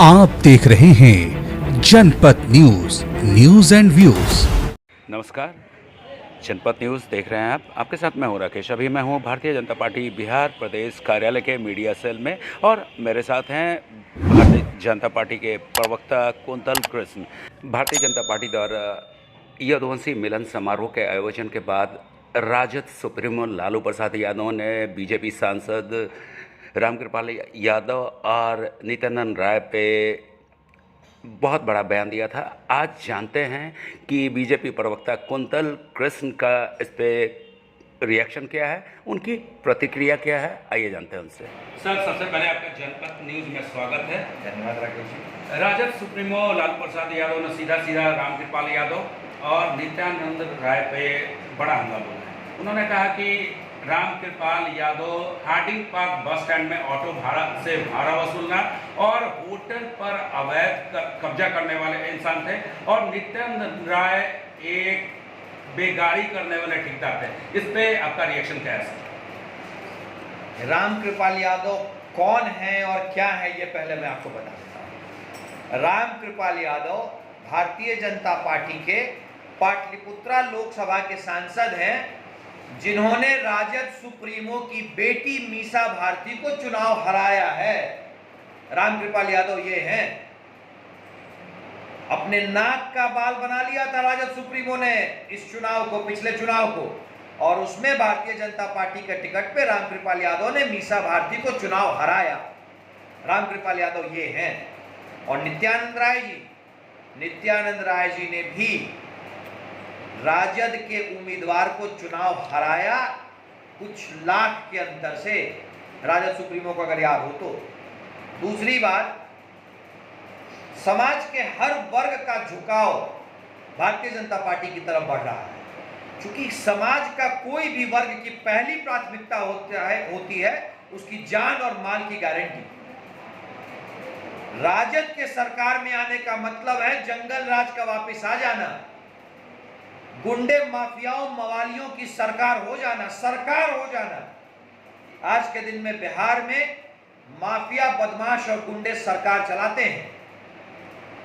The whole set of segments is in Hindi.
आप देख रहे हैं जनपद न्यूज, न्यूज एंड व्यूज। नमस्कार, जनपद न्यूज़ देख रहे हैं आप। आपके साथ मैं हूं राकेश। अभी मैं हूं भारतीय जनता पार्टी बिहार प्रदेश कार्यालय के मीडिया सेल में और मेरे साथ हैं भारतीय जनता पार्टी के प्रवक्ता कुंतल कृष्ण। भारतीय जनता पार्टी द्वारा यदुवंशी मिलन समारोह के आयोजन के बाद राजद सुप्रीमो लालू प्रसाद यादव ने बीजेपी सांसद रामकृपाल यादव और नित्यानंद राय पे बहुत बड़ा बयान दिया था। आज जानते हैं कि बीजेपी प्रवक्ता कुंतल कृष्ण का इस पे रिएक्शन क्या है, उनकी प्रतिक्रिया क्या है, आइए जानते हैं उनसे। सर, सबसे पहले आपका जनपद न्यूज़ में स्वागत है। धन्यवाद राकेश जी। राजद सुप्रीमो लालू प्रसाद यादव ने सीधा रामकृपाल यादव और नित्यानंद राय पे बड़ा हमला बोला है। उन्होंने कहा कि Ramkripal Yadav Harding Park bus stand में ऑटो भाड़ा से भाड़ा वसूलना और होटल पर अवैध कब्जा करने वाले इंसान थे और नित्यानंद राय एक बेगारी करने वाले ठेकेदार थे। इस पे आपका रिएक्शन क्या है सर? रामकृपाल यादव कौन है और क्या है ये पहले मैं आपको बता देता हूँ। रामकृपाल यादव भारतीय जनता पार्टी के पाटलिपुत्रा लोकसभा के सांसद हैं, जिन्होंने राजद सुप्रीमो की बेटी मीसा भारती को चुनाव हराया है। रामकृपाल यादव ये हैं। अपने नाक का बाल बना लिया था राजद सुप्रीमो ने इस चुनाव को, पिछले चुनाव को, और उसमें भारतीय जनता पार्टी के टिकट पे रामकृपाल यादव ने मीसा भारती को चुनाव हराया। रामकृपाल यादव ये हैं। और नित्यानंद राय जी ने भी राजद के उम्मीदवार को चुनाव हराया, कुछ लाख के अंतर से, राजद सुप्रीमो को अगर याद हो तो। दूसरी बात, समाज के हर वर्ग का झुकाव भारतीय जनता पार्टी की तरफ बढ़ रहा है, क्योंकि समाज का कोई भी वर्ग की पहली प्राथमिकता होती है उसकी जान और माल की गारंटी। राजद के सरकार में आने का मतलब है जंगल राज का वापस आ जाना, गुंडे माफियाओं मवालियों की सरकार हो जाना। आज के दिन में बिहार में माफिया, बदमाश और गुंडे सरकार चलाते हैं।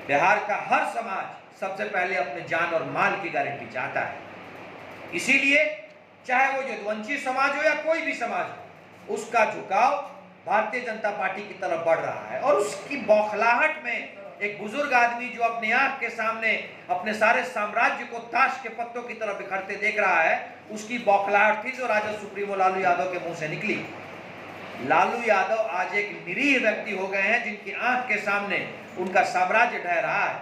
बिहार का हर समाज सबसे पहले अपने जान और माल की गारंटी चाहता है। इसीलिए चाहे वो यदुवंशी समाज हो या कोई भी समाज हो, उसका झुकाव भारतीय जनता पार्टी की तरफ बढ़ रहा है। और उसकी बौखलाहट में एक बुजुर्ग आदमी जो अपने आंख के सामने अपने सारे साम्राज्य को ताश के पत्तों की तरफ बिखरते देख रहा है, उसकी बौखलाहट थी जो राजद सुप्रीमो लालू यादव के मुंह से निकली। लालू यादव आज एक निरीह व्यक्ति हो गए हैं, जिनकी आंख के सामने उनका साम्राज्य ढह रहा है,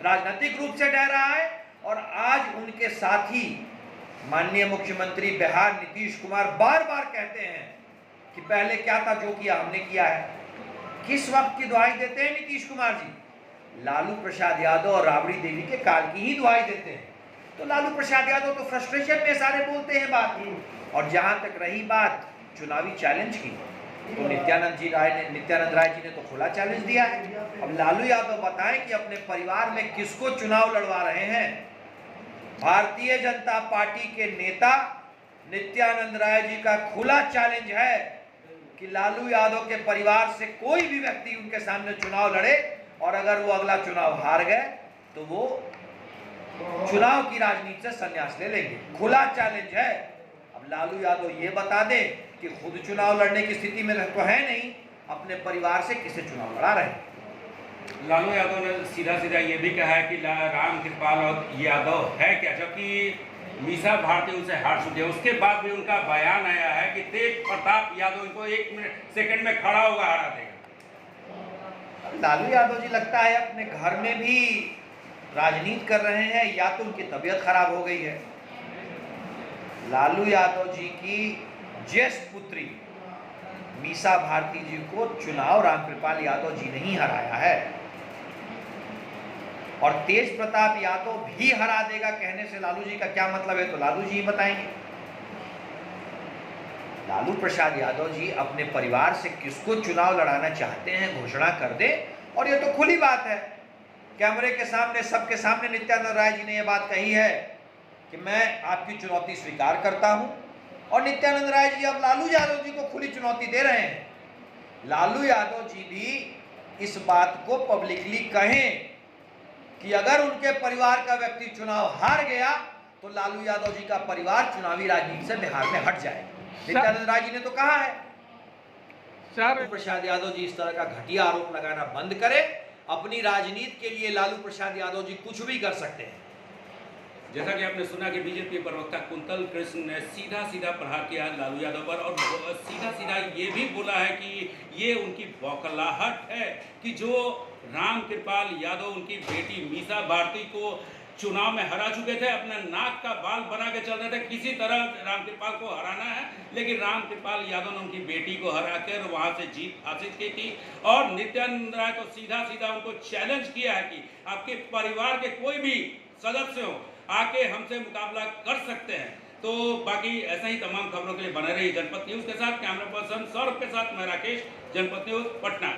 राजनीतिक रूप से ढह रहा है। और आज उनके साथी माननीय मुख्यमंत्री बिहार नीतीश कुमार बार बार कहते हैं कि पहले क्या था, जो किया हमने किया है। किस वक्त की दुहाई देते हैं नीतीश कुमार जी? लालू प्रसाद यादव और राबड़ी देवी के काल की ही दुहाई देते हैं। तो लालू प्रसाद यादव तो फ्रस्ट्रेशन में सारे बोलते हैं बात। और जहां तक रही बात चुनावी चैलेंज की, तो नित्यानंद राय जी ने तो खुला चैलेंज दिया है। अब लालू यादव बताएं कि अपने परिवार में किसको चुनाव लड़वा रहे हैं। भारतीय जनता पार्टी के नेता नित्यानंद राय जी का खुला चैलेंज है कि लालू यादव के परिवार से कोई भी व्यक्ति उनके सामने चुनाव लड़े, और अगर वो अगला चुनाव हार गए तो वो चुनाव की राजनीति से संन्यास ले लेंगे। खुला चैलेंज है। अब लालू यादव ये बता दे कि खुद चुनाव लड़ने की स्थिति में तो है नहीं, अपने परिवार से किसे चुनाव लड़ा रहे हैं। लालू यादव ने सीधा ये भी कहा है कि रामकृपाल यादव है क्या, जबकि मीसा भारती उनसे हार चुके हैं। उसके बाद भी उनका बयान आया है कि तेज प्रताप यादव इनको 1 सेकंड में खड़ा होगा, हरा देगा। लालू यादव जी लगता है अपने घर में भी राजनीति कर रहे हैं, या तो उनकी तबीयत खराब हो गई है। लालू यादव जी की ज्येष्ठ पुत्री मीसा भारती जी को चुनाव रामकृपाल यादव जी ने ही हराया है, और तेज प्रताप यादव भी हरा देगा कहने से लालू जी का क्या मतलब है, तो लालू जी ही बताएंगे। लालू प्रसाद यादव जी अपने परिवार से किसको चुनाव लड़ाना चाहते हैं घोषणा कर दे, और ये तो खुली बात है। कैमरे के सामने, सबके सामने नित्यानंद राय जी ने यह बात कही है कि मैं आपकी चुनौती स्वीकार करता हूं, और नित्यानंद राय जी अब लालू यादव जी को खुली चुनौती दे रहे हैं। लालू यादव जी भी इस बात को पब्लिकली कहें कि अगर उनके परिवार का व्यक्ति चुनाव हार गया तो लालू यादव जी का परिवार चुनावी राजनीति से बिहार में हट जाए। नित्यानंद राय जी ने तो कहा है। लालू प्रसाद यादव जी इस तरह का घटिया आरोप लगाना बंद करे। अपनी राजनीति के लिए लालू प्रसाद यादव जी कुछ भी कर सकते हैं। जैसा कि आपने सुना कि बीजेपी प्रवक्ता कुंतल कृष्ण ने सीधा सीधा प्रहार किया लालू यादव पर और सीधा सीधा ये भी बोला है कि ये उनकी बौखलाहट है कि जो राम कृपाल यादव उनकी बेटी मीसा भारती को चुनाव में हरा चुके थे, अपना नाक का बाल बना के चल रहे थे, किसी तरह राम कृपाल को हराना है, लेकिन राम कृपाल यादव ने उनकी बेटी को हरा कर वहां से जीत हासिल की थी। और नित्यानंद राय तो सीधा सीधा उनको चैलेंज किया है कि आपके परिवार के कोई भी सदस्य हो आके हमसे मुकाबला कर सकते हैं। तो बाकी ऐसा ही तमाम खबरों के लिए बने रही जनपद न्यूज के साथ। कैमरा पर्सन सौरभ के साथ मैं राकेश, जनपद न्यूज पटना।